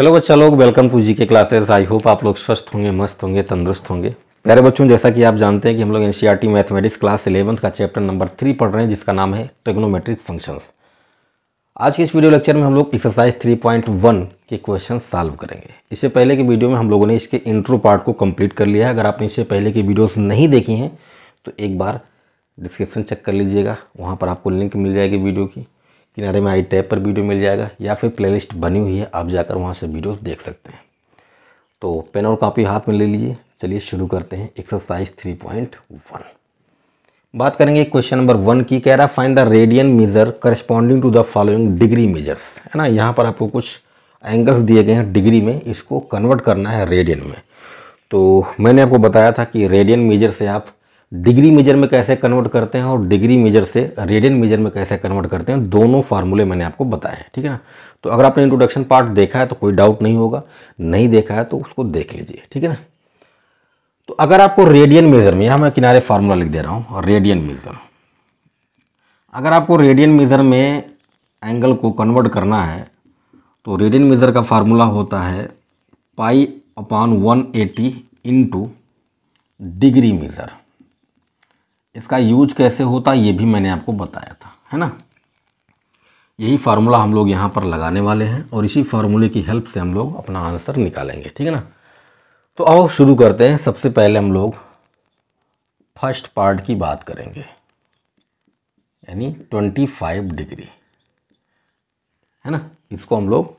Hello बच्चा लोग, welcome to जी के क्लासेस। आई होप आप लोग स्वस्थ होंगे, मस्त होंगे, तंदुरुस्त होंगे। प्यारे बच्चों, जैसा कि आप जानते हैं कि हम लोग एनसीईआरटी मैथमेटिक्स क्लास 11 का चैप्टर नंबर 3 पढ़ रहे हैं, जिसका नाम है ट्रिग्नोमेट्रिक फंक्शंस। आज के इस वीडियो लेक्चर में हम लोग एक्सरसाइज 3.1 के क्वेश्चन सॉल्व करेंगे। इससे पहले की वीडियो में हम लोगों ने इसके इंट्रो पार्ट को कंप्लीट कर लिया है। अगर आपने इससे पहले की वीडियोस नहीं देखी हैं तो एक बार डिस्क्रिप्शन चेक कर लीजिएगा, वहाँ पर आपको लिंक मिल जाएगी वीडियो की। किनारे में आई टैब पर वीडियो मिल जाएगा या फिर प्लेलिस्ट बनी हुई है, आप जाकर वहाँ से वीडियोस देख सकते हैं। तो पेन और कॉपी हाथ में ले लीजिए। चलिए शुरू करते हैं एक्सरसाइज 3.1। बात करेंगे क्वेश्चन नंबर 1 की। कह रहा find the radian measure corresponding to the following degree measures, है ना। यहाँ पर आपको कुछ एंगल्स दिए गए हैं डिग्री में, इसको कन्वर्ट करना है रेडियन में। तो मैंने आपको बताया था कि रेडियन मेजर से आप डिग्री मेजर में कैसे कन्वर्ट करते हैं और डिग्री मेजर से रेडियन मेजर में कैसे कन्वर्ट करते हैं, दोनों फार्मूले मैंने आपको बताए हैं, ठीक है ना। तो अगर आपने इंट्रोडक्शन पार्ट देखा है तो कोई डाउट नहीं होगा, नहीं देखा है तो उसको देख लीजिए, ठीक है ना। तो अगर आपको रेडियन मेजर में, यहाँ मैं किनारे फार्मूला लिख दे रहा हूँ, रेडियन मेजर, अगर आपको रेडियन मेजर में एंगल को कन्वर्ट करना है तो रेडियन मेजर का फार्मूला होता है π/180 इंटू डिग्री मेजर। इसका यूज कैसे होता है ये भी मैंने आपको बताया था, है ना। यही फार्मूला हम लोग यहाँ पर लगाने वाले हैं और इसी फार्मूले की हेल्प से हम लोग अपना आंसर निकालेंगे, ठीक है ना। तो आओ शुरू करते हैं। सबसे पहले हम लोग फर्स्ट पार्ट की बात करेंगे, यानी 25 डिग्री, है ना। इसको हम लोग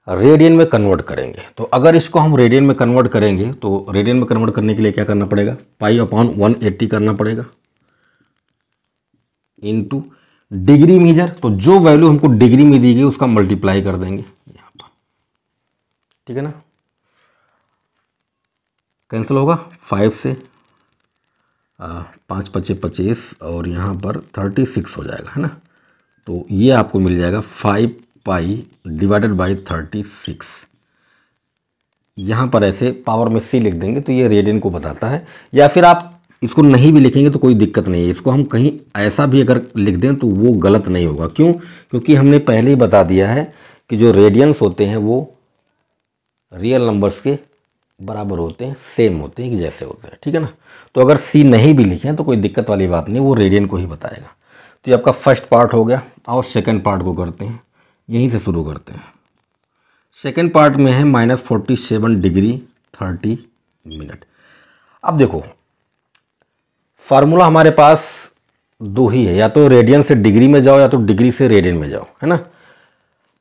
रेडियन में कन्वर्ट करेंगे। तो अगर इसको हम रेडियन में कन्वर्ट करेंगे तो रेडियन में कन्वर्ट करने के लिए क्या करना पड़ेगा, π/180 करना पड़ेगा इनटू डिग्री मेजर। तो जो वैल्यू हमको डिग्री में दी गई उसका मल्टीप्लाई कर देंगे यहाँ पर, ठीक है ना। कैंसिल होगा 5 से 5 × 5 = 25 और यहाँ पर 36 हो जाएगा, है ना। तो ये आपको मिल जाएगा 5π / 36। यहाँ पर ऐसे पावर में c लिख देंगे तो ये रेडियन को बताता है, या फिर आप इसको नहीं भी लिखेंगे तो कोई दिक्कत नहीं है। इसको हम कहीं ऐसा भी अगर लिख दें तो वो गलत नहीं होगा। क्यों? क्योंकि हमने पहले ही बता दिया है कि जो रेडियंस होते हैं वो रियल नंबर्स के बराबर होते हैं, सेम होते हैं, एक जैसे होते हैं, ठीक है ना। तो अगर c नहीं भी लिखें तो कोई दिक्कत वाली बात नहीं, वो रेडियन को ही बताएगा। तो ये आपका फर्स्ट पार्ट हो गया। और सेकेंड पार्ट को करते हैं, यहीं से शुरू करते हैं। सेकेंड पार्ट में है -47 डिग्री 30 मिनट। अब देखो फार्मूला हमारे पास दो ही है, या तो रेडियन से डिग्री में जाओ या तो डिग्री से रेडियन में जाओ, है ना।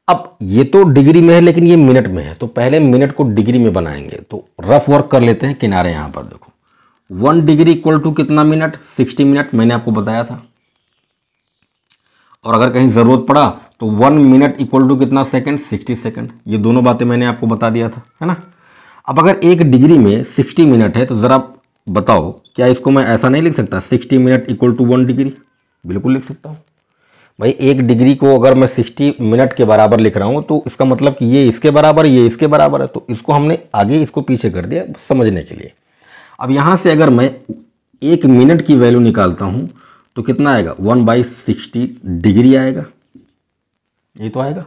अब ये तो डिग्री में है लेकिन ये मिनट में है, तो पहले मिनट को डिग्री में बनाएंगे। तो रफ वर्क कर लेते हैं किनारे। यहाँ पर देखो 1 डिग्री इक्वल टू कितना मिनट, 60 मिनट, मैंने आपको बताया था। और अगर कहीं ज़रूरत पड़ा तो 1 मिनट इक्वल टू कितना सेकंड, 60 सेकंड। ये दोनों बातें मैंने आपको बता दिया था, है ना। अब अगर एक डिग्री में 60 मिनट है तो ज़रा बताओ क्या इसको मैं ऐसा नहीं लिख सकता, 60 मिनट इक्वल टू 1 डिग्री? बिल्कुल लिख सकता हूँ भाई। एक डिग्री को अगर मैं 60 मिनट के बराबर लिख रहा हूँ तो इसका मतलब कि ये इसके बराबर, ये इसके बराबर है। तो इसको हमने आगे इसको पीछे कर दिया समझने के लिए। अब यहाँ से अगर मैं 1 मिनट की वैल्यू निकालता हूँ तो कितना आएगा, 1/60 डिग्री आएगा। ये तो आएगा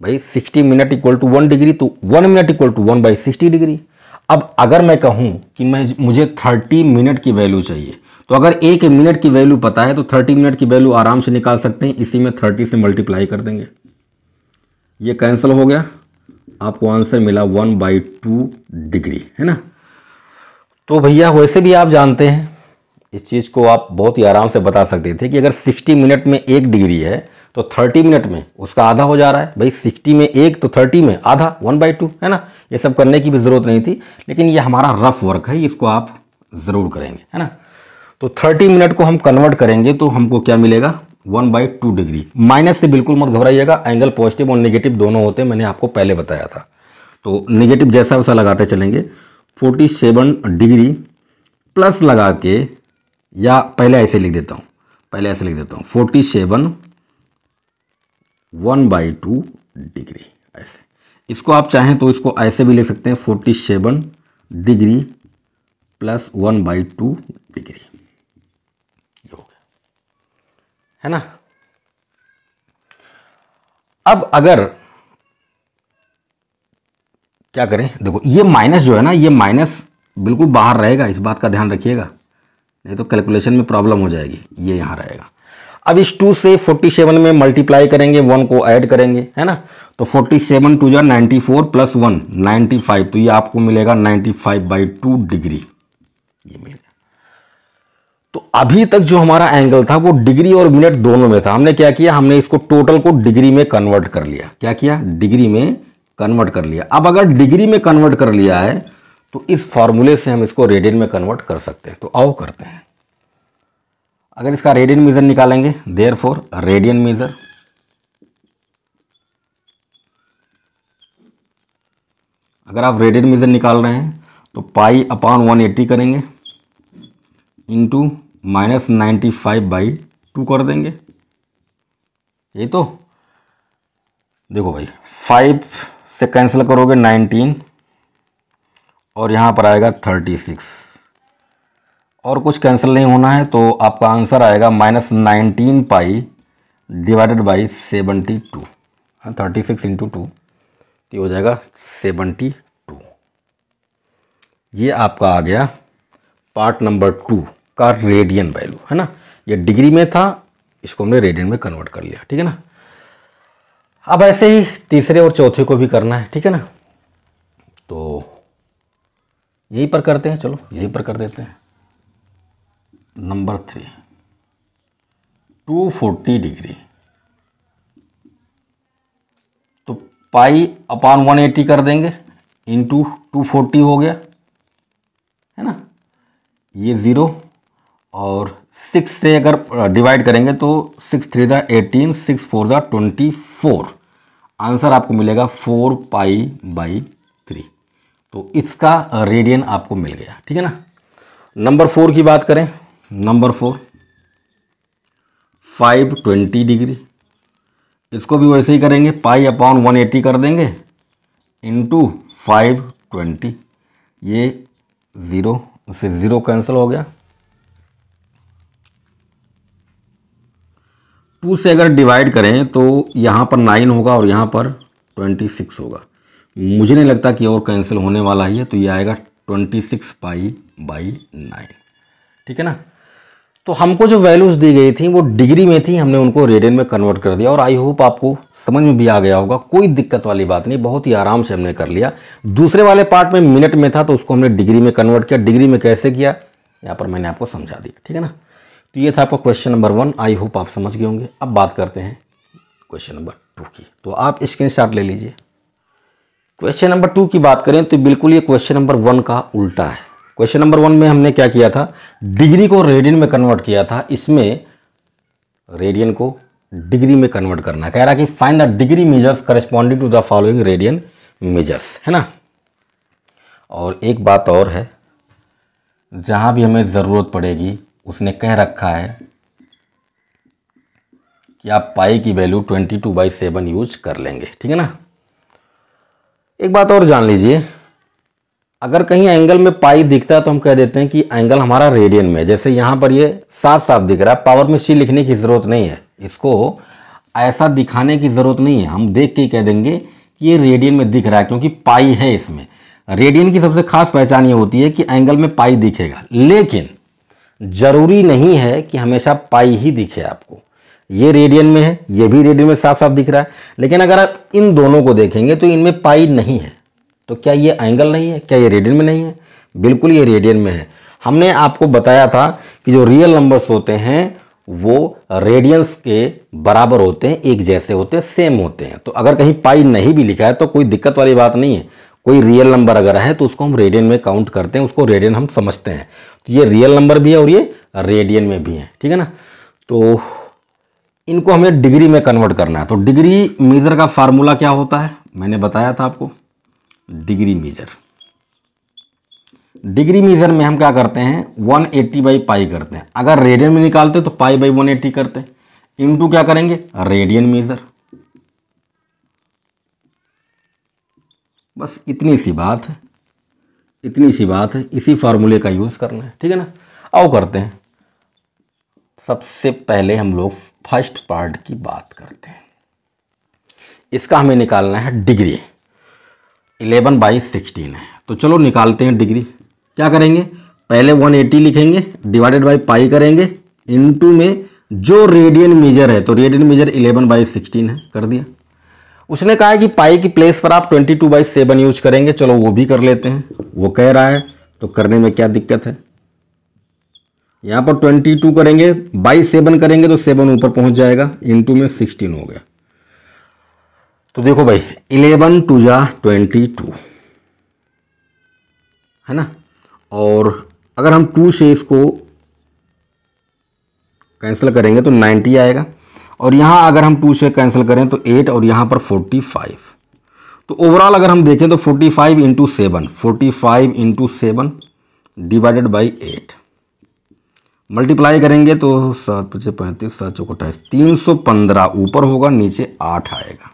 भाई, 60 मिनट इक्वल टू 1 डिग्री, तो 1 मिनट इक्वल टू 1/60 डिग्री। अब अगर मैं कहूँ कि मुझे 30 मिनट की वैल्यू चाहिए, तो अगर 1 मिनट की वैल्यू पता है तो 30 मिनट की वैल्यू आराम से निकाल सकते हैं। इसी में 30 से मल्टीप्लाई कर देंगे, ये कैंसिल हो गया, आपको आंसर मिला 1/2 डिग्री, है ना। तो भैया वैसे भी आप जानते हैं इस चीज़ को, आप बहुत ही आराम से बता सकते थे कि अगर 60 मिनट में 1 डिग्री है तो 30 मिनट में उसका आधा हो जा रहा है। भाई 60 में 1 तो 30 में आधा, 1/2, है ना। ये सब करने की भी ज़रूरत नहीं थी, लेकिन ये हमारा रफ वर्क है, इसको आप ज़रूर करेंगे, है ना। तो 30 मिनट को हम कन्वर्ट करेंगे तो हमको क्या मिलेगा, 1/2 डिग्री। माइनस से बिल्कुल मत घबराइएगा, एंगल पॉजिटिव और नेगेटिव दोनों होते हैं, मैंने आपको पहले बताया था। तो नेगेटिव जैसा वैसा लगाते चलेंगे। 47 डिग्री प्लस लगा के, या पहले ऐसे लिख देता हूँ, 47 1/2 डिग्री ऐसे। इसको आप चाहें तो इसको ऐसे भी लिख सकते हैं, 47 डिग्री प्लस 1/2 डिग्री, ये हो गया, है ना। अब अगर क्या करें, देखो ये माइनस जो है ना, ये माइनस बिल्कुल बाहर रहेगा, इस बात का ध्यान रखिएगा, नहीं तो कैलकुलेशन में प्रॉब्लम हो जाएगी। ये यहाँ रहेगा। अब इस 2 से 47 में मल्टीप्लाई करेंगे, 1 को ऐड करेंगे, है ना। तो 47 2 जा 94 प्लस 1 95, तो ये आपको मिलेगा 95/2 डिग्री, ये मिल गया। तो अभी तक जो हमारा एंगल था वो डिग्री और मिनट दोनों में था। हमने क्या किया, हमने इसको टोटल को डिग्री में कन्वर्ट कर लिया। क्या किया, डिग्री में कन्वर्ट कर लिया। अब अगर डिग्री में कन्वर्ट कर लिया है तो इस फॉर्मूले से हम इसको रेडियन में कन्वर्ट कर सकते हैं। तो आओ करते हैं। अगर इसका रेडियन मीजर निकालेंगे, देयरफॉर रेडियन मीजर, अगर आप रेडियन मीजर निकाल रहे हैं तो π/180 करेंगे इंटू -95/2 कर देंगे। ये तो देखो भाई, 5 से कैंसिल करोगे 19 और यहाँ पर आएगा 36, और कुछ कैंसिल नहीं होना है, तो आपका आंसर आएगा -19π डिवाइडेड बाई 72। 36 इंटू 2 ये हो जाएगा 72। ये आपका आ गया पार्ट नंबर 2 का रेडियन वैल्यू, है ना। ये डिग्री में था, इसको हमने रेडियन में कन्वर्ट कर लिया, ठीक है ना। अब ऐसे ही तीसरे और चौथे को भी करना है, ठीक है ना। तो यहीं पर करते हैं, चलो यहीं पर कर देते हैं। नंबर 3 240 डिग्री, तो π/180 कर देंगे इंटू 240 हो गया, है ना। ये 0 और 6 से अगर डिवाइड करेंगे तो 6 3 दा 18, 6 4 दा 24, आंसर आपको मिलेगा 4π/3। तो इसका रेडियन आपको मिल गया, ठीक है ना। नंबर 4 की बात करें, नंबर 4 520 डिग्री, इसको भी वैसे ही करेंगे, π/180 कर देंगे इंटू 520, ये 0 से 0 कैंसिल हो गया। 2 से अगर डिवाइड करें तो यहाँ पर 9 होगा और यहाँ पर 26 होगा। मुझे नहीं लगता कि और कैंसिल होने वाला ही है, तो ये आएगा 26π/9, ठीक है ना। तो हमको जो वैल्यूज़ दी गई थी वो डिग्री में थी, हमने उनको रेडियन में कन्वर्ट कर दिया, और आई होप आपको समझ में भी आ गया होगा। कोई दिक्कत वाली बात नहीं, बहुत ही आराम से हमने कर लिया। दूसरे वाले पार्ट में मिनट में था, तो उसको हमने डिग्री में कन्वर्ट किया। डिग्री में कैसे किया यहाँ पर मैंने आपको समझा दिया, ठीक है ना। तो ये था आपका क्वेश्चन नंबर 1, आई होप आप समझ गए होंगे। अब बात करते हैं क्वेश्चन नंबर 2 की, तो आप स्क्रीनशॉट ले लीजिए। क्वेश्चन नंबर 2 की बात करें तो बिल्कुल ये क्वेश्चन नंबर 1 का उल्टा है। क्वेश्चन नंबर 1 में हमने क्या किया था, डिग्री को रेडियन में कन्वर्ट किया था, इसमें रेडियन को डिग्री में कन्वर्ट करना है। कह रहा कि find the degree measures corresponding to the following radian measures, है ना। और एक बात और है, जहां भी हमें ज़रूरत पड़ेगी उसने कह रखा है कि आप पाई की वैल्यू 22/7 यूज कर लेंगे, ठीक है ना। एक बात और जान लीजिए, अगर कहीं एंगल में पाई दिखता है तो हम कह देते हैं कि एंगल हमारा रेडियन में। जैसे यहाँ पर ये साफ साफ दिख रहा है, पावर में सी लिखने की ज़रूरत नहीं है, इसको ऐसा दिखाने की ज़रूरत नहीं है, हम देख के ही कह देंगे कि ये रेडियन में दिख रहा है, क्योंकि पाई है इसमें। रेडियन की सबसे खास पहचान ये होती है कि एंगल में पाई दिखेगा, लेकिन ज़रूरी नहीं है कि हमेशा पाई ही दिखे आपको। ये रेडियन में है, ये भी रेडियन में साफ साफ दिख रहा है, लेकिन अगर आप इन दोनों को देखेंगे तो इनमें पाई नहीं है। तो क्या ये एंगल नहीं है, क्या ये रेडियन में नहीं है? बिल्कुल ये रेडियन में है। हमने आपको बताया था कि जो रियल नंबर्स होते हैं वो रेडियंस के बराबर होते हैं, एक जैसे होते हैं, सेम होते हैं। तो अगर कहीं पाई नहीं भी लिखा है तो कोई दिक्कत वाली बात नहीं है। कोई रियल नंबर अगर है तो उसको हम रेडियन में काउंट करते हैं, उसको रेडियन हम समझते हैं। तो ये रियल नंबर भी है और ये रेडियन में भी है, ठीक है ना। तो इनको हमें डिग्री में कन्वर्ट करना है। तो डिग्री मेजर का फार्मूला क्या होता है, मैंने बताया था आपको। डिग्री मेजर, डिग्री मेजर में हम क्या करते हैं, 180/पाई करते हैं। अगर रेडियन में निकालते तो π/180 करते हैं, इनटू क्या करेंगे, रेडियन मेजर। बस इतनी सी बात है, इतनी सी बात है, इसी फार्मूले का यूज करना है, ठीक है ना। आओ करते हैं। सबसे पहले हम लोग फर्स्ट पार्ट की बात करते हैं। इसका हमें निकालना है डिग्री। 11/16 है। तो चलो निकालते हैं डिग्री। क्या करेंगे, पहले 180 लिखेंगे, डिवाइडेड बाई पाई करेंगे, इनटू में जो रेडियन मीजर है, तो रेडियन मीजर 11/16 है, कर दिया। उसने कहा है कि पाई की प्लेस पर आप 22/7 यूज करेंगे, चलो वो भी कर लेते हैं, वो कह रहा है तो करने में क्या दिक्कत है। यहां पर 22 करेंगे, बाई 7 करेंगे तो 7 ऊपर पहुंच जाएगा, इनटू में 16 हो गया। तो देखो भाई 11 2 जा 22 है ना, और अगर हम 2 से इसको कैंसिल करेंगे तो 90 आएगा, और यहाँ अगर हम 2 से कैंसिल करें तो 8, और यहाँ पर 45। तो ओवरऑल अगर हम देखें तो 45 into 7, 45 into 7 divided by 8, multiply करेंगे तो 7 × 5 = 35, 7 × 28, 315 ऊपर होगा, नीचे 8 आएगा।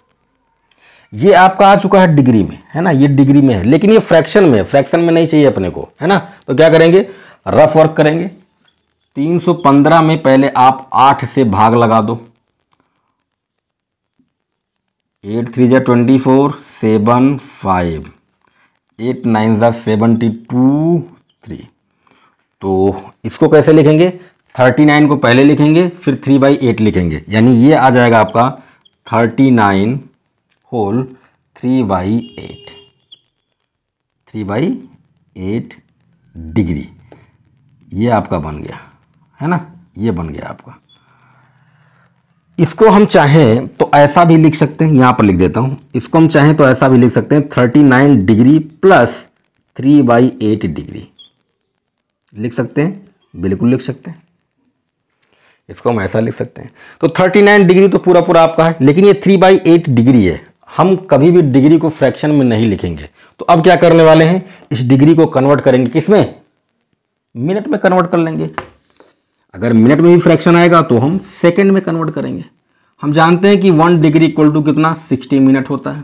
ये आपका आ चुका है डिग्री में, है ना, ये डिग्री में है, लेकिन ये फ्रैक्शन में है, फ्रैक्शन में नहीं चाहिए अपने को, है ना। तो क्या करेंगे, रफ वर्क करेंगे। 315 में पहले आप 8 से भाग लगा दो, 8 3 जा 24, 7 5, 8 9 जा 72 3। तो इसको कैसे लिखेंगे, 39 को पहले लिखेंगे, फिर 3/8 लिखेंगे, यानी ये आ जाएगा आपका 39 होल 3/8, 3/8 डिग्री। ये आपका बन गया, है ना, ये बन गया आपका। इसको हम चाहें तो ऐसा भी लिख सकते हैं, यहां पर लिख देता हूं, इसको हम चाहें तो ऐसा भी लिख सकते हैं 39 डिग्री प्लस 3/8 डिग्री लिख सकते हैं, बिल्कुल लिख सकते हैं, इसको हम ऐसा लिख सकते हैं। तो 39 डिग्री तो पूरा पूरा आपका है, लेकिन ये 3/8 डिग्री है, हम कभी भी डिग्री को फ्रैक्शन में नहीं लिखेंगे। तो अब क्या करने वाले हैं, इस डिग्री को कन्वर्ट करेंगे किसमें, मिनट में कन्वर्ट कर लेंगे। अगर मिनट में भी फ्रैक्शन आएगा तो हम सेकंड में कन्वर्ट करेंगे। हम जानते हैं कि 1 डिग्री इक्वल टू कितना, 60 मिनट होता है।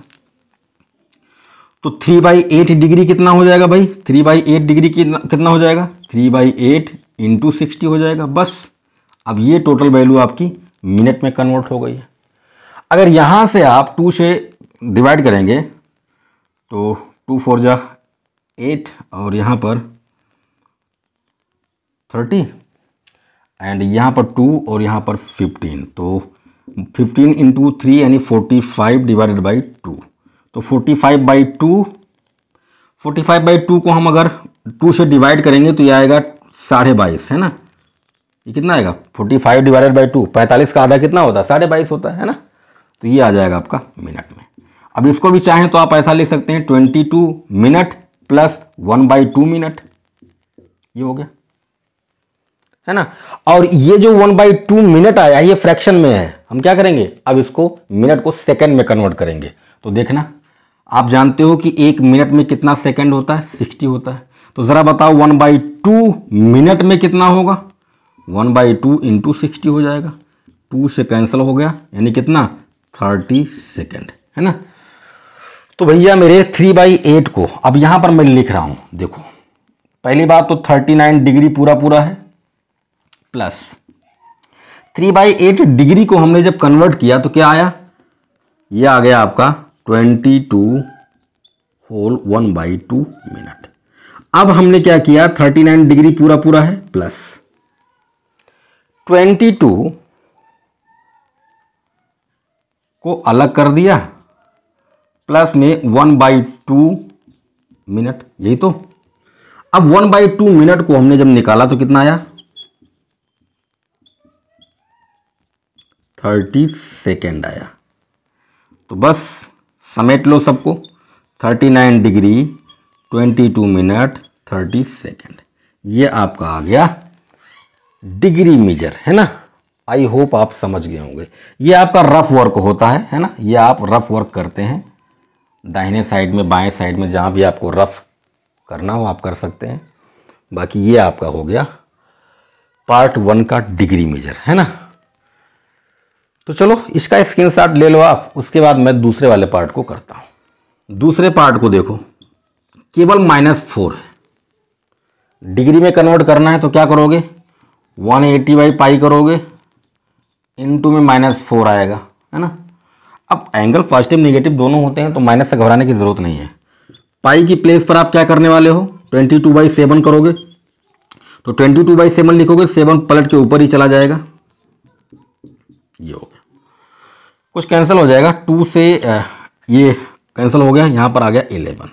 तो 3/8 डिग्री कितना हो जाएगा भाई, 3/8 डिग्री कितना हो जाएगा, 3/8 इंटू 60 हो जाएगा, बस। अब ये टोटल वैल्यू आपकी मिनट में कन्वर्ट हो गई है। अगर यहां से आप 2 से डिवाइड करेंगे तो 2 4 जा 8, और यहां पर 30, एंड यहाँ पर 2 और यहाँ पर 15, तो 15 इंटू 3 यानी 45 डिवाइडेड बाई 2। तो 45/2, 45/2 को हम अगर 2 से डिवाइड करेंगे तो ये आएगा 22.5, है ना। ये कितना आएगा, 45 डिवाइडेड बाई 2, 45 का आधा कितना होता है, 22.5 होता है ना। तो ये आ जाएगा आपका मिनट में। अब इसको भी चाहें तो आप ऐसा लिख सकते हैं 22 मिनट प्लस 1/2 मिनट, ये हो गया, है ना। और ये जो 1/2 मिनट आया ये फ्रैक्शन में है, हम क्या करेंगे, अब इसको मिनट को सेकंड में कन्वर्ट करेंगे। तो देखना, आप जानते हो कि 1 मिनट में कितना सेकंड होता है, 60 होता है। तो जरा बताओ 1/2 मिनट में कितना होगा, 1/2 इंटू 60 हो जाएगा, 2 से कैंसिल हो गया, यानी कितना, 30 सेकेंड, है ना। तो भैया मेरे 3/8 को अब यहां पर मैं लिख रहा हूं, देखो पहली बात तो 39 डिग्री पूरा पूरा है, प्लस 3/8 डिग्री को हमने जब कन्वर्ट किया तो क्या आया, ये आ गया आपका 22 होल 1/2 मिनट। अब हमने क्या किया, 39 डिग्री पूरा पूरा है, प्लस 22 को अलग कर दिया, प्लस में 1/2 मिनट, यही तो। अब 1/2 मिनट को हमने जब निकाला तो कितना आया, 30 सेकेंड आया। तो बस समेट लो सबको, 39 डिग्री 22 मिनट 30 सेकेंड, ये आपका आ गया डिग्री मेजर, है ना। आई होप आप समझ गए होंगे। ये आपका रफ वर्क होता है ना, ये आप रफ वर्क करते हैं, दाहिने साइड में बाएं साइड में जहां भी आपको रफ करना हो आप कर सकते हैं। बाकी ये आपका हो गया पार्ट 1 का डिग्री मेजर, है ना। तो चलो इसका स्क्रीनशॉट ले लो आप, उसके बाद मैं दूसरे वाले पार्ट को करता हूं। दूसरे पार्ट को देखो, केवल -4 है, डिग्री में कन्वर्ट करना है तो क्या करोगे, 180/पाई करोगे, इनटू में -4 आएगा, है ना। अब एंगल पॉजिटिव नेगेटिव दोनों होते हैं तो माइनस से घबराने की जरूरत नहीं है। पाई की प्लेस पर आप क्या करने वाले हो, 22/7 करोगे, तो 22/7 लिखोगे, 7 पलट के ऊपर ही चला जाएगा, ये हो गया, कुछ कैंसिल हो जाएगा, 2 से ये कैंसिल हो गया, यहाँ पर आ गया 11,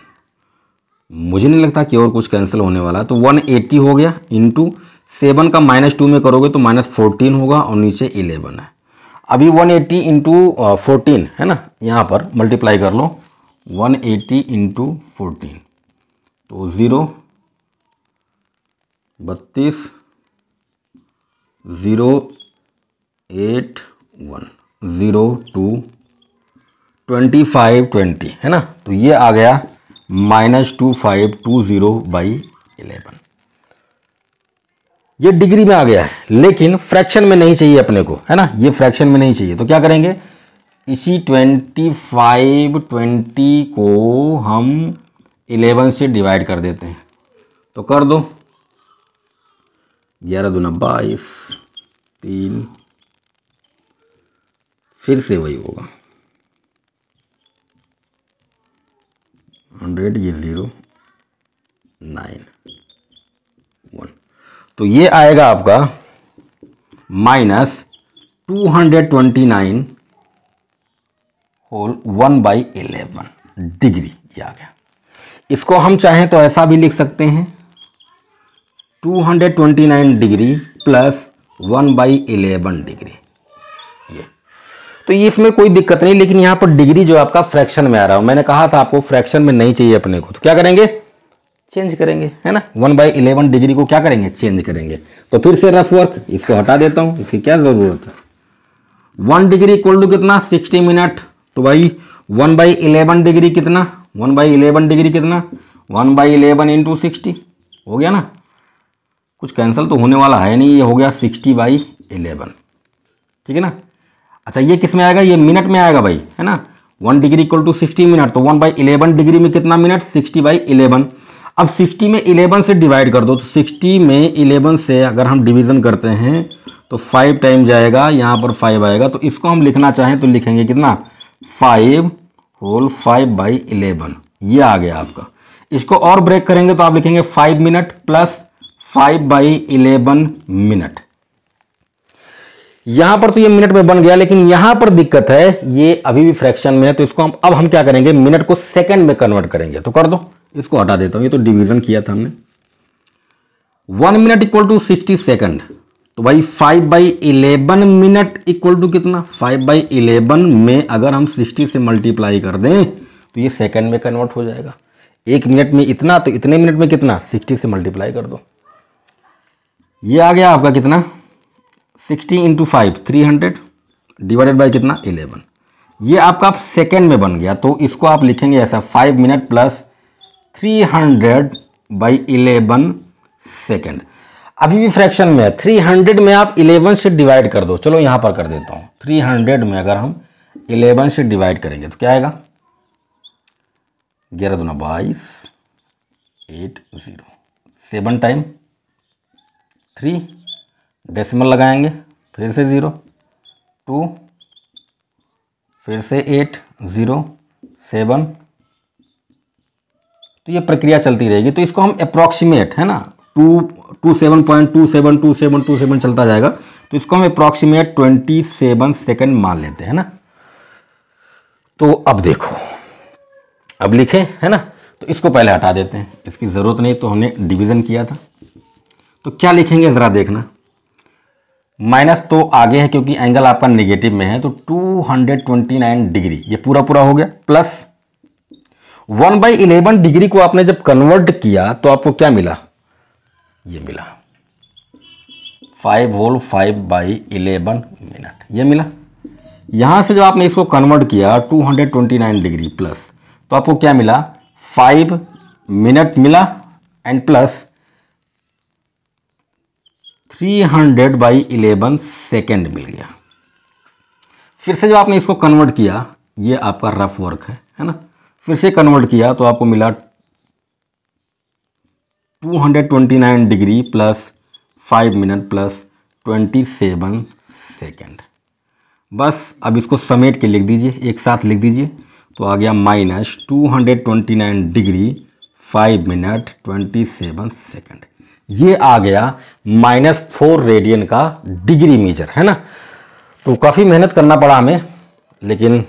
मुझे नहीं लगता कि और कुछ कैंसिल होने वाला है, तो 180 हो गया, इंटू 7 का -2 में करोगे तो -14 होगा और नीचे 11 है। अभी 180 इंटू 14 है ना, यहाँ पर मल्टीप्लाई कर लो, 180 इंटू 14 तो 0 32 0 8 1 0 2 25 20 है ना, तो ये आ गया -2520/11, ये डिग्री में आ गया है, लेकिन फ्रैक्शन में नहीं चाहिए अपने को, है ना, ये फ्रैक्शन में नहीं चाहिए, तो क्या करेंगे, इसी 2520 को हम 11 से डिवाइड कर देते हैं, तो कर दो, 11 दूना 22, 3, फिर से वही होगा 100, ये 0 9 1, तो ये आएगा आपका -229 होल 1/11 डिग्री, ये आ गया। इसको हम चाहें तो ऐसा भी लिख सकते हैं, 229 डिग्री प्लस 1/11 डिग्री, ये तो ये इसमें कोई दिक्कत नहीं, लेकिन यहाँ पर डिग्री जो आपका फ्रैक्शन में आ रहा है, मैंने कहा था आपको फ्रैक्शन में नहीं चाहिए अपने को, तो क्या करेंगे, चेंज करेंगे, है ना, 1/11 डिग्री को क्या करेंगे, चेंज करेंगे। तो फिर से रफ वर्क, इसको हटा देता हूँ, इसकी क्या ज़रूरत है, 1 डिग्री इक्वल टू कितना, 60 मिनट, तो भाई 1/11 डिग्री कितना, 1/11 डिग्री कितना, 1/11 इंटू 60 हो गया ना, कुछ कैंसिल तो होने वाला है नहीं, ये हो गया 60/11, ठीक है ना। अच्छा ये किस में आएगा, ये मिनट में आएगा भाई, है ना, 1 डिग्री इक्वल टू 60 मिनट, तो 1/11 डिग्री में कितना मिनट, 60/11। अब 60 में 11 से डिवाइड कर दो, तो 60 में 11 से अगर हम डिवीज़न करते हैं तो 5 टाइम जाएगा, यहाँ पर 5 आएगा, तो इसको हम लिखना चाहें तो लिखेंगे कितना, 5 होल 5/11, ये आ गया आपका। इसको और ब्रेक करेंगे तो आप लिखेंगे 5 मिनट प्लस 5/11 मिनट, यहां पर तो ये मिनट में बन गया, लेकिन यहां पर दिक्कत है, ये अभी भी फ्रैक्शन में है, तो इसको हम क्या करेंगे, मिनट को सेकंड में कन्वर्ट करेंगे, तो कर दो, इसको हटा देता हूं, ये तो डिवीजन किया था हमने। 1 मिनट इक्वल टू 60 सेकंड, तो भाई 5/11 मिनट इक्वल टू कितना, 5/11 में अगर हम 60 से मल्टीप्लाई कर दें तो ये सेकंड में कन्वर्ट हो जाएगा, 1 मिनट में इतना, तो इतने मिनट में कितना, 60 से मल्टीप्लाई कर दो, ये आ गया आपका कितना, 60 इंटू 5 300 डिवाइडेड बाई कितना, 11, ये आपका सेकेंड में बन गया, तो इसको आप लिखेंगे ऐसा, 5 मिनट प्लस 300/11 सेकेंड। अभी भी फ्रैक्शन में है, 300 में आप 11 से डिवाइड कर दो, चलो यहाँ पर कर देता हूँ, 300 में अगर हम 11 से डिवाइड करेंगे तो क्या आएगा, 11 दूना 22, 8 0, 7 टाइम 3, डेसिमल लगाएंगे, फिर से 0 2, फिर से 8 0 7, तो ये प्रक्रिया चलती रहेगी। तो इसको हम अप्रॉक्सीमेट, है ना, 27.272727 चलता जाएगा, तो इसको हम अप्रॉक्सीमेट 27 सेकंड मान लेते हैं ना। तो अब देखो, अब लिखे, है ना, तो इसको पहले हटा देते हैं, इसकी ज़रूरत नहीं, तो हमने डिवीज़न किया था, तो क्या लिखेंगे ज़रा देखना, माइनस तो आगे है क्योंकि एंगल आपका नेगेटिव में है, तो 229 डिग्री ये पूरा पूरा हो गया, प्लस 1/11 डिग्री को आपने जब कन्वर्ट किया तो आपको क्या मिला, ये मिला 5 होल 5/11 मिनट, ये मिला। यहां से जब आपने इसको कन्वर्ट किया 229 डिग्री प्लस, तो आपको क्या मिला, 5 मिनट मिला एंड प्लस 300/11 सेकेंड मिल गया। फिर से जब आपने इसको कन्वर्ट किया, ये आपका रफ वर्क है ना, फिर से कन्वर्ट किया तो आपको मिला 229 degree plus 5 minute plus 27 second. बस अब इसको समेट के लिख दीजिए, एक साथ लिख दीजिए, तो आ गया -229 डिग्री 5 मिनट 27 सेकंड। ये आ गया -4 रेडियन का डिग्री मेजर, है ना। तो काफ़ी मेहनत करना पड़ा हमें, लेकिन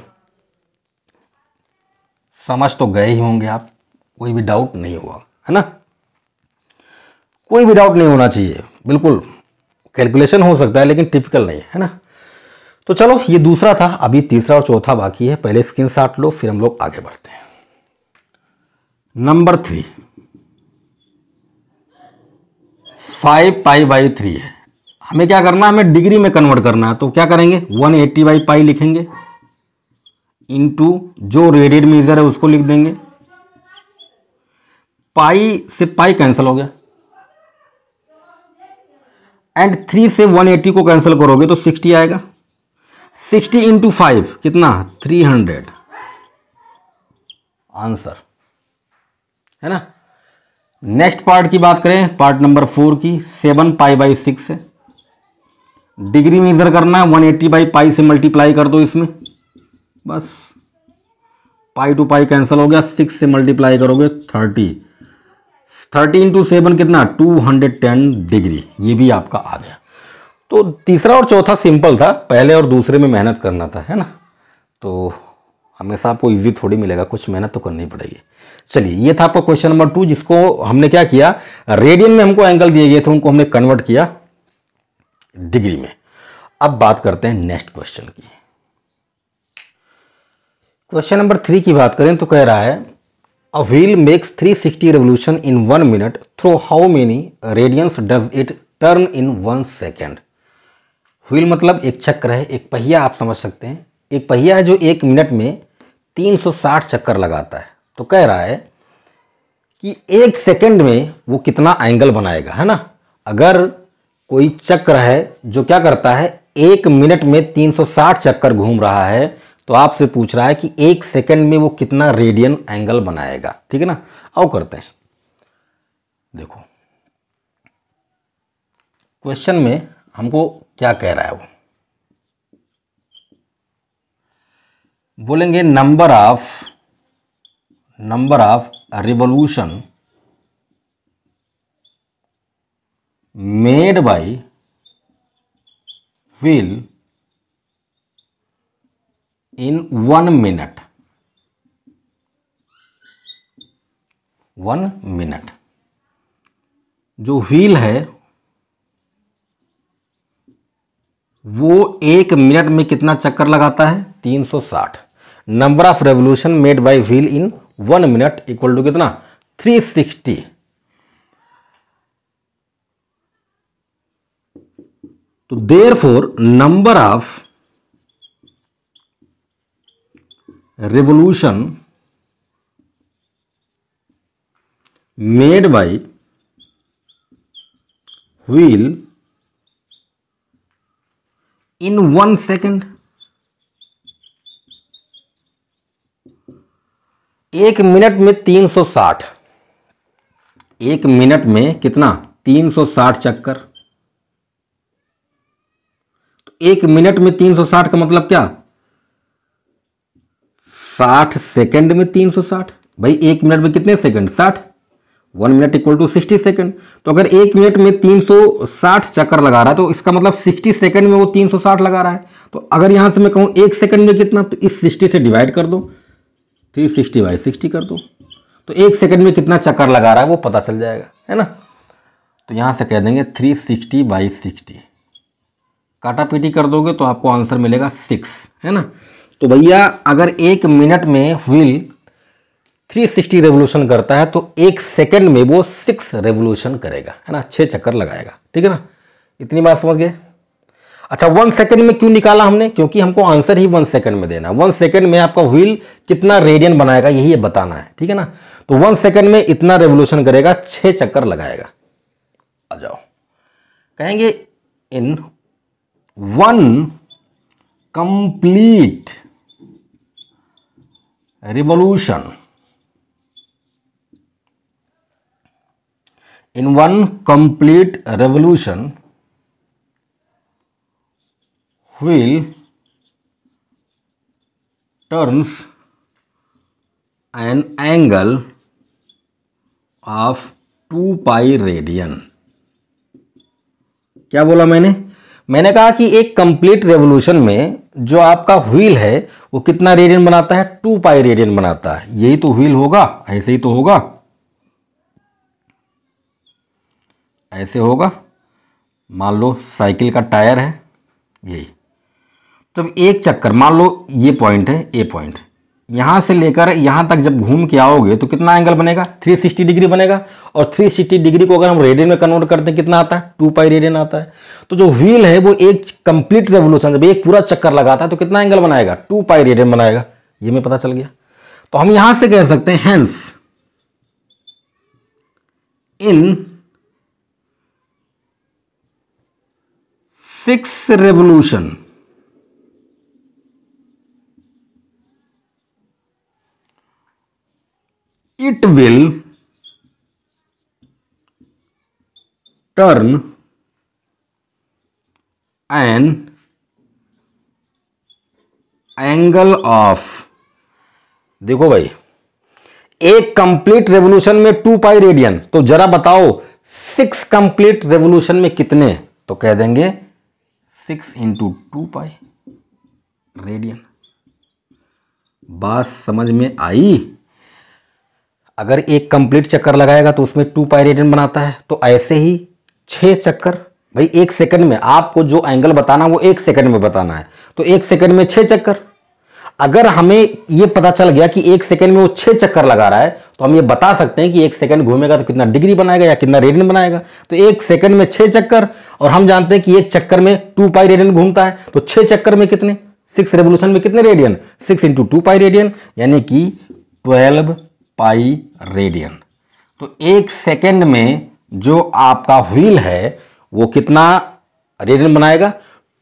समझ तो गए ही होंगे आप, कोई भी डाउट नहीं हुआ, है ना। कोई भी डाउट नहीं होना चाहिए, बिल्कुल कैलकुलेशन हो सकता है लेकिन टिपिकल नहीं है ना। तो चलो ये दूसरा था, अभी तीसरा और चौथा बाकी है। पहले स्क्रीनशॉट लो, फिर हम लोग आगे बढ़ते हैं। नंबर 3 5π/3 है। हमें क्या करना है, हमें डिग्री में कन्वर्ट करना है। तो क्या करेंगे, 180/π लिखेंगे, इंटू जो रेडियन मेजर है उसको लिख देंगे। पाई से पाई कैंसिल हो गया, एंड 3 से 180 को कैंसिल करोगे तो 60 आएगा। 60 इंटू 5 कितना, 300 आंसर, है ना। नेक्स्ट पार्ट की बात करें, पार्ट नंबर 4 की, 7π/6 है। डिग्री मेजर करना है, 180/π से मल्टीप्लाई कर दो इसमें, बस पाई टू पाई कैंसिल हो गया। 6 से मल्टीप्लाई करोगे 30 इंटू 7 कितना, 210 डिग्री। ये भी आपका आ गया। तो तीसरा और चौथा सिंपल था, पहले और दूसरे में मेहनत करना था, है ना। तो हमेशा आपको इजी थोड़ी मिलेगा, कुछ मेहनत तो करनी पड़ेगी। चलिए, ये था आपका क्वेश्चन नंबर 2, जिसको हमने क्या किया, रेडियन में हमको एंगल दिए गए थे, उनको हमने कन्वर्ट किया डिग्री में। अब बात करते हैं नेक्स्ट क्वेश्चन की। क्वेश्चन नंबर 3 की बात करें तो कह रहा है, a wheel makes 360 revolution in 1 minute, through how many radians does it turn in 1 second. Wheel मतलब एक चक्र है, एक पहिया आप समझ सकते हैं। एक पहिया है जो 1 मिनट में 360 चक्कर लगाता है। तो कह रहा है कि 1 सेकेंड में वो कितना एंगल बनाएगा, है ना। अगर कोई चक्र है जो क्या करता है, 1 मिनट में 360 चक्कर घूम रहा है, तो आपसे पूछ रहा है कि 1 सेकेंड में वो कितना रेडियन एंगल बनाएगा, ठीक है ना। आओ करते हैं। देखो क्वेश्चन में हमको क्या कह रहा है, वो बोलेंगे number of revolution made by wheel in 1 minute. 1 minute जो व्हील है वो 1 मिनट में कितना चक्कर लगाता है, 360। Number of revolution made by wheel in 1 minute equal to कितना, 360। तो therefore number of revolution made by wheel in 1 second. 1 minute में 360, 1 मिनट में कितना, 360 चक्कर। तो 1 मिनट में 360 का मतलब क्या, 60 सेकंड में 360। भाई 1 मिनट में कितने second, 60। 1 minute equal to 60 second. तो अगर 1 मिनट में 360 चक्कर लगा रहा है, तो इसका मतलब 60 सेकंड में वो 360 लगा रहा है। तो अगर यहां से मैं कहूं 1 सेकंड में कितना, तो इस 60 से डिवाइड कर दो, 360/60 कर दो, तो 1 सेकंड में कितना चक्कर लगा रहा है वो पता चल जाएगा, है ना। तो यहां से कह देंगे 360/60, काटा पीटी कर दोगे तो आपको आंसर मिलेगा 6, है ना। तो भैया अगर 1 मिनट में व्हील 360 रेवोल्यूशन करता है, तो 1 सेकंड में वो 6 रेवोल्यूशन करेगा, है ना, 6 चक्कर लगाएगा, ठीक है ना। इतनी बात समझ गए। अच्छा 1 सेकंड में क्यों निकाला हमने, क्योंकि हमको आंसर ही 1 सेकंड में देना है। 1 सेकंड में आपका व्हील कितना रेडियन बनाएगा यही बताना है, ठीक है ना। तो 1 सेकंड में इतना रेवोल्यूशन करेगा, 6 चक्कर लगाएगा। आ जाओ, कहेंगे इन 1 complete revolution, in 1 complete revolution wheel turns an angle of 2 pi radian. क्या बोला मैंने कहा कि एक कंप्लीट रेवोल्यूशन में जो आपका व्हील है वो कितना रेडियन बनाता है, 2 पाई रेडियन बनाता है। यही तो व्हील होगा, ऐसे ही तो होगा, ऐसे होगा। मान लो साइकिल का टायर है यही, तब एक चक्कर, मान लो ये पॉइंट है, ए पॉइंट, यहां से लेकर यहां तक जब घूम के आओगे तो कितना एंगल बनेगा, 360 डिग्री बनेगा। और 360 डिग्री को अगर हम रेडियन में कन्वर्ट करते हैं कितना आता है, 2 पाई रेडियन आता है। तो जो व्हील है वो एक कंप्लीट रेवोल्यूशन, जब एक पूरा चक्कर लगाता है तो कितना एंगल बनाएगा, 2 पाई रेडियन बनाएगा। ये हमें पता चल गया। तो हम यहां से कह सकते हैं hence in 6 revolution it will turn an angle of, देखो भाई, एक कंप्लीट रेवोल्यूशन में 2 पाई रेडियन, तो जरा बताओ 6 कंप्लीट रेवोल्यूशन में कितने, तो कह देंगे 6 इंटू 2 पाई रेडियन। बात समझ में आई? अगर एक कंप्लीट चक्कर लगाएगा तो उसमें 2 पाई रेडियन बनाता है, तो ऐसे ही 6 चक्कर, भाई 1 सेकंड में आपको जो एंगल बताना वो 1 सेकंड में बताना है, तो 1 सेकंड में 6 चक्कर। अगर हमें ये पता चल गया कि 1 सेकंड में वो 6 चक्कर लगा रहा है, तो हम ये बता सकते हैं कि 1 सेकंड घूमेगा तो कितना डिग्री बनाएगा या कितना रेडियन बनाएगा। तो 1 सेकंड में 6 चक्कर, और हम जानते हैं कि एक चक्कर में 2 पाई रेडियन घूमता है, तो 6 चक्कर में कितने, 6 रेवोल्यूशन में कितने रेडियन, 6 इंटू 2 पाई रेडियन, यानी कि 12 पाई रेडियन। तो 1 सेकंड में जो आपका व्हील है वो कितना रेडियन बनाएगा,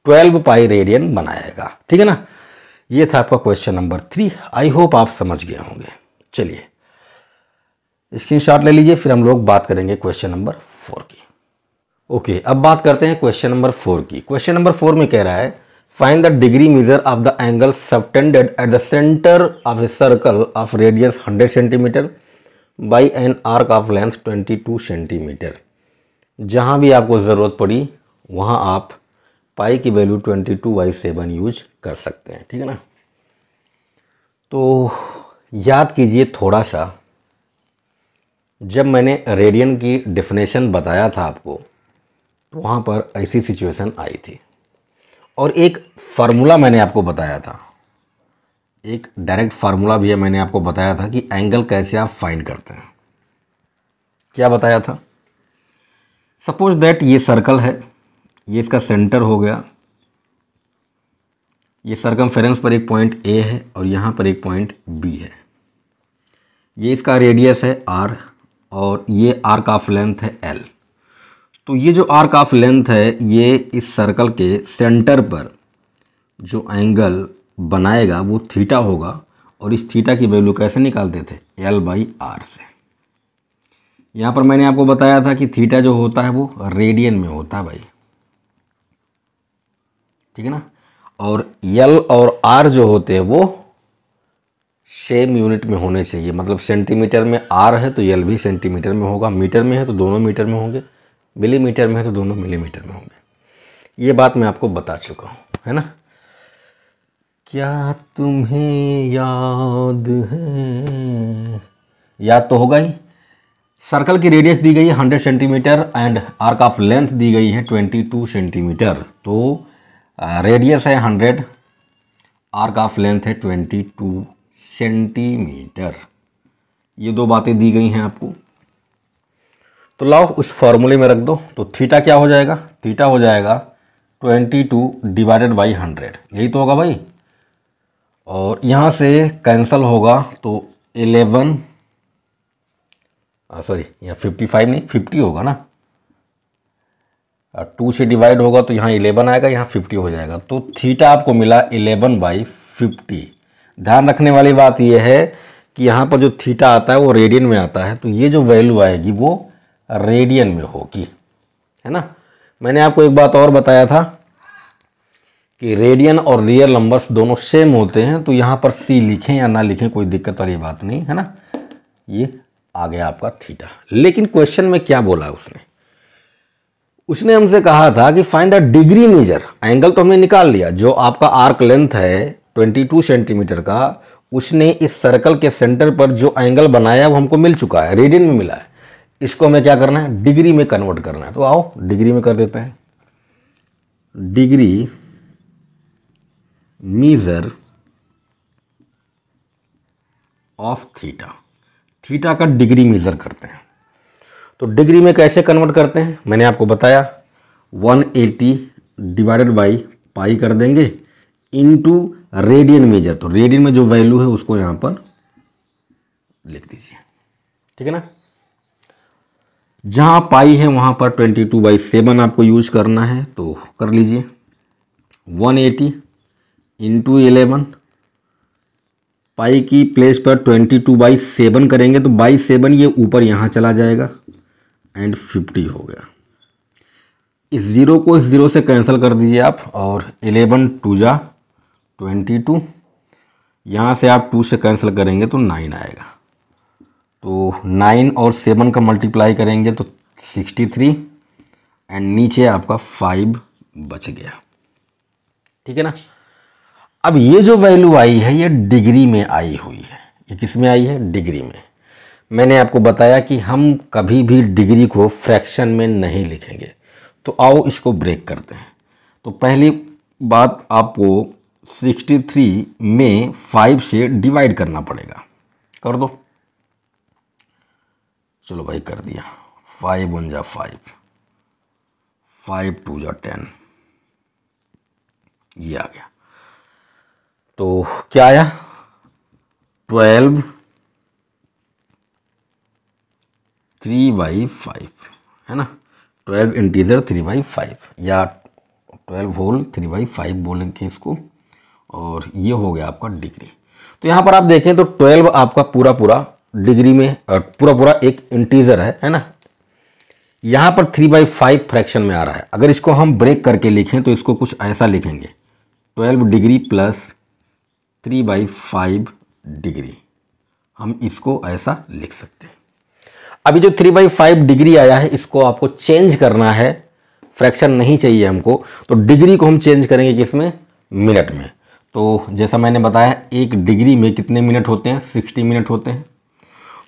12 पाई रेडियन बनाएगा। ठीक है ना। ये था आपका क्वेश्चन नंबर 3। आई होप आप समझ गए होंगे। चलिए स्क्रीनशॉट ले लीजिए, फिर हम लोग बात करेंगे क्वेश्चन नंबर 4 की। ओके, अब बात करते हैं क्वेश्चन नंबर 4 की। क्वेश्चन नंबर 4 में कह रहा है find the degree measure of the angle subtended at the centre of a circle of radius 100 centimetre by an arc of length 22 centimetre. जहाँ भी आपको ज़रूरत पड़ी वहाँ आप पाई की वैल्यू 22/7 यूज कर सकते हैं। ठीक है ना। तो याद कीजिए थोड़ा सा, जब मैंने रेडियन की डेफिनेशन बताया था आपको, तो वहाँ पर ऐसी सिचुएशन आई थी, और एक फार्मूला मैंने आपको बताया था, एक डायरेक्ट फार्मूला भी है, मैंने आपको बताया था कि एंगल कैसे आप फाइंड करते हैं। क्या बताया था? सपोज दैट ये सर्कल है, ये इसका सेंटर हो गया, ये सर्कमफेरेंस पर एक पॉइंट ए है और यहाँ पर एक पॉइंट बी है, ये इसका रेडियस है आर और ये आर्क ऑफ लेंथ है एल। तो ये जो आर्क ऑफ लेंथ है ये इस सर्कल के सेंटर पर जो एंगल बनाएगा वो थीटा होगा, और इस थीटा की वैल्यू कैसे निकालते थे, L/R से। यहाँ पर मैंने आपको बताया था कि थीटा जो होता है वो रेडियन में होता है भाई। ठीक है ना। और L और R जो होते हैं वो सेम यूनिट में होने चाहिए, मतलब सेंटीमीटर में R है तो L भी सेंटीमीटर में होगा, मीटर में है तो दोनों मीटर में होंगे, मिलीमीटर में है तो दोनों मिलीमीटर में होंगे। ये बात मैं आपको बता चुका हूँ, है ना। क्या तुम्हें याद है? याद तो होगा ही। सर्कल की रेडियस दी गई है 100 centimetre and arc of length दी गई है 22 सेंटीमीटर। तो रेडियस है 100, आर्क ऑफ लेंथ है 22 सेंटीमीटर। ये दो बातें दी गई हैं आपको। तो लाओ उस फॉर्मूले में रख दो। तो थीटा क्या हो जाएगा, थीटा हो जाएगा 22 डिवाइडेड बाई 100, यही तो होगा भाई। और यहाँ से कैंसल होगा तो 11 सॉरी यहाँ 55 नहीं 50 होगा ना, 2 से डिवाइड होगा तो यहाँ 11 आएगा, यहाँ 50 हो जाएगा। तो थीटा आपको मिला 11/50। ध्यान रखने वाली बात यह है कि यहाँ पर जो थीटा आता है वो रेडियन में आता है, तो ये जो वैल्यू आएगी वो रेडियन में होगी, है ना। मैंने आपको एक बात और बताया था कि रेडियन और रियल नंबर्स दोनों सेम होते हैं, तो यहाँ पर C लिखें या ना लिखें कोई दिक्कत वाली बात नहीं, है ना। ये आ गया आपका थीटा। लेकिन क्वेश्चन में क्या बोला उसने हमसे कहा था कि find the degree measure. Angle तो हमने निकाल लिया, जो आपका आर्क लेंथ है 22 सेंटीमीटर का, उसने इस सर्कल के सेंटर पर जो एंगल बनाया वो हमको मिल चुका है, रेडियन में मिला है। इसको हमें क्या करना है, डिग्री में कन्वर्ट करना है। तो आओ डिग्री में कर देते हैं। Degree measure of theta, theta का डिग्री मेजर करते हैं। तो डिग्री में कैसे कन्वर्ट करते हैं मैंने आपको बताया, 180 डिवाइडेड बाई पाई कर देंगे इनटू रेडियन मेजर। तो रेडियन में जो वैल्यू है उसको यहां पर लिख दीजिए, ठीक है ना। जहां पाई है वहां पर 22/7 आपको यूज करना है, तो कर लीजिए। 180 इंटू 11, पाई की प्लेस पर 22/7 करेंगे तो बाई 7 ये ऊपर यहां चला जाएगा एंड 50 हो गया। इस जीरो को इस जीरो से कैंसिल कर दीजिए आप, और 11 2 जा 22, यहाँ से आप 2 से कैंसिल करेंगे तो 9 आएगा। तो 9 और 7 का मल्टीप्लाई करेंगे तो 63 एंड नीचे आपका 5 बच गया, ठीक है ना। अब ये जो वैल्यू आई है ये डिग्री में आई हुई है। ये किस में आई है, डिग्री में। मैंने आपको बताया कि हम कभी भी डिग्री को फ्रैक्शन में नहीं लिखेंगे। तो आओ इसको ब्रेक करते हैं। तो पहली बात आपको 63 में 5 से डिवाइड करना पड़ेगा। कर दो, चलो भाई कर दिया। 5 1 जा 5, 5 2 जा 10, ये आ गया। तो क्या आया, 12 3/5 है ना। 12 इंटीजर 3/5 या 12 होल 3/5 बोलेंगे इसको, और ये हो गया आपका डिग्री। तो यहाँ पर आप देखें तो 12 आपका पूरा पूरा डिग्री में पूरा पूरा एक इंटीजर है ना। यहाँ पर 3/5 फ्रैक्शन में आ रहा है। अगर इसको हम ब्रेक करके लिखें तो इसको कुछ ऐसा लिखेंगे, 12 डिग्री प्लस 3/5 डिग्री, हम इसको ऐसा लिख सकते हैं। अभी जो 3/5 डिग्री आया है इसको आपको चेंज करना है, फ्रैक्शन नहीं चाहिए हमको, तो डिग्री को हम चेंज करेंगे किसमें, मिनट में। तो जैसा मैंने बताया एक डिग्री में कितने मिनट होते हैं, 60 मिनट होते हैं।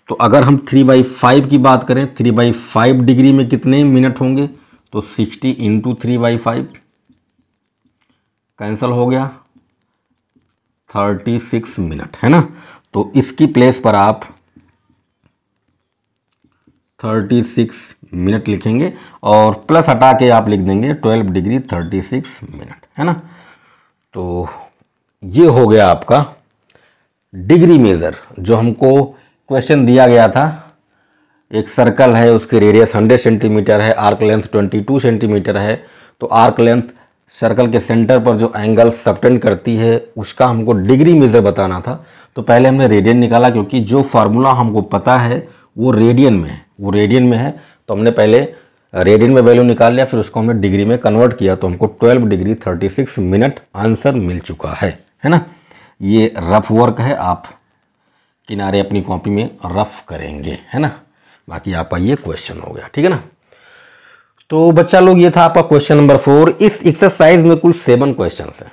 तो अगर हम 3/5 की बात करें, 3/5 डिग्री में कितने मिनट होंगे, तो 60 इंटू 3/5 कैंसल हो गया, 36 मिनट है ना। तो इसकी प्लेस पर आप 36 मिनट लिखेंगे और प्लस हटा के आप लिख देंगे 12 डिग्री 36 मिनट है ना। तो ये हो गया आपका डिग्री मेजर। जो हमको क्वेश्चन दिया गया था, एक सर्कल है, उसकी रेडियस 100 सेंटीमीटर है, आर्क लेंथ 22 सेंटीमीटर है। तो आर्क लेंथ सर्कल के सेंटर पर जो एंगल सबटेंड करती है उसका हमको डिग्री मेजर बताना था। तो पहले हमने रेडियन निकाला, क्योंकि जो फार्मूला हमको पता है वो रेडियन में है, वो रेडियन में है। तो हमने पहले रेडियन में वैल्यू निकाल लिया, फिर उसको हमने डिग्री में कन्वर्ट किया, तो हमको 12 डिग्री 36 मिनट आंसर मिल चुका है ना। ये रफ वर्क है, आप किनारे अपनी कॉपी में रफ करेंगे है ना। बाकी आपका ये क्वेश्चन हो गया, ठीक है ना। तो बच्चा लोग ये था आपका क्वेश्चन नंबर 4। इस एक्सरसाइज में कुल 7 क्वेश्चन हैं।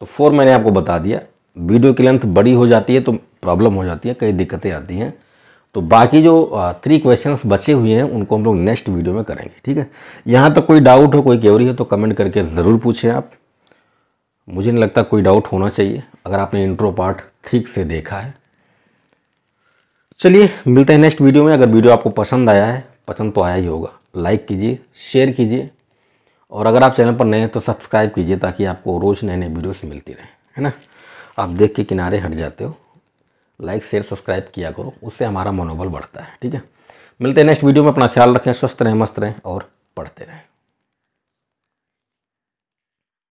तो 4 मैंने आपको बता दिया। वीडियो की लेंथ बड़ी हो जाती है तो प्रॉब्लम हो जाती है, कई दिक्कतें आती हैं। तो बाकी जो 3 क्वेश्चंस बचे हुए हैं उनको हम लोग नेक्स्ट वीडियो में करेंगे, ठीक है। यहाँ तक कोई डाउट हो, कोई क्वेरी हो तो कमेंट करके ज़रूर पूछें आप। मुझे नहीं लगता कोई डाउट होना चाहिए अगर आपने इंट्रो पार्ट ठीक से देखा है। चलिए मिलते हैं नेक्स्ट वीडियो में। अगर वीडियो आपको पसंद आया है, पसंद तो आया ही होगा, लाइक कीजिए, शेयर कीजिए, और अगर आप चैनल पर नए हैं तो सब्सक्राइब कीजिए, ताकि आपको रोज़ नए नए वीडियोस मिलती रहे, है ना। आप देख के किनारे हट जाते हो, लाइक शेयर सब्सक्राइब किया करो, उससे हमारा मनोबल बढ़ता है, ठीक है। मिलते हैं नेक्स्ट वीडियो में। अपना ख्याल रखें, स्वस्थ रहें, मस्त रहें और पढ़ते रहें।